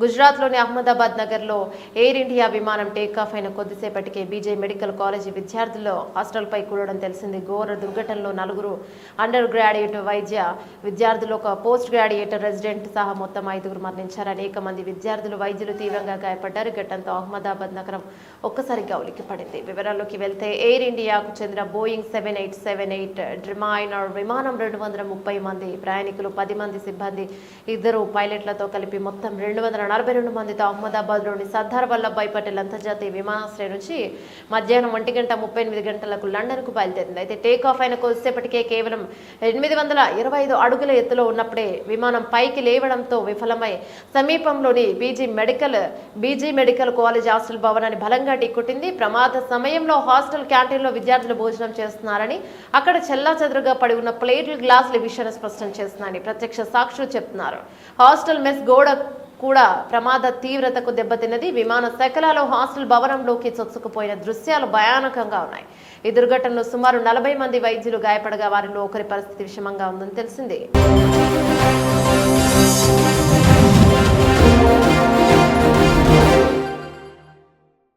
గుజరాత్లోని అహ్మదాబాద్ నగర్లో air India విమానం టేకాఫ్ అయిన కొద్దిసేపటికే బీజే మెడికల్ కాలేజీ విద్యార్థులు హాస్టల్పై కూడడం తెలిసింది. ఘోర దుర్ఘటనలో 4 అండర్ గ్రాడ్యుయేట్ వైద్య విద్యార్థులు, ఒక పోస్ట్ గ్రాడ్యుయేట్ రెసిడెంట్ సహా మొత్తం 5 మరణించారు. అనేక మంది విద్యార్థులు, వైద్యులు తీవ్రంగా గాయపడ్డారు. ఘటనతో అహ్మదాబాద్ నగరం ఒక్కసారిగా ఉలిక్కిపడింది. వివరాల్లోకి వెళ్తే ఎయిర్ ఇండియాకు చెందిన బోయింగ్ 7878 డ్రీమ్లైనర్ విమానం 230 మంది ప్రయాణికులు, 10 మంది సిబ్బంది, 2 పైలట్లతో కలిపి మొత్తం 242 మందితో అహ్మదాబాద్లోని సర్దార్ వల్లభాయ్ పటేల్ అంతర్జాతీయ విమానాశ్రయం నుంచి మధ్యాహ్నం 1:38 లండన్కు బయలుదేరింది. అయితే టేకాఫ్ అయిన కొద్దిసేపటికే కేవలం 825 అడుగుల ఎత్తులో ఉన్నప్పుడే విమానం పైకి లేవడంతో విఫలమై సమీపంలోని బీజీ మెడికల్ కాలేజ్ హాస్టల్ భవనాన్ని బలంగా ఢీకొట్టింది. ప్రమాద సమయంలో హాస్టల్ క్యాంటీన్లో విద్యార్థులు భోజనం చేస్తున్నారని, అక్కడ చెల్లాచెదురుగా పడి ఉన్న ప్లేట్లు, గ్లాసుల విషయాన్ని స్పష్టం చేస్తున్నారని ప్రత్యక్ష సాక్షులు చెప్తున్నారు. హాస్టల్ మెస్ గోడ కూడా ప్రమాద తీవ్రతకు దెబ్బతిన్నది. విమాన శకలాలు హాస్టల్ భవనంలోకి చొచ్చుకుపోయిన దృశ్యాలు భయానకంగా ఉన్నాయి. ఈ దుర్ఘటనలో సుమారు 40 మంది వైద్యులు గాయపడగా వారిలో ఒకరి పరిస్థితి విషమంగా ఉందని తెలిసింది.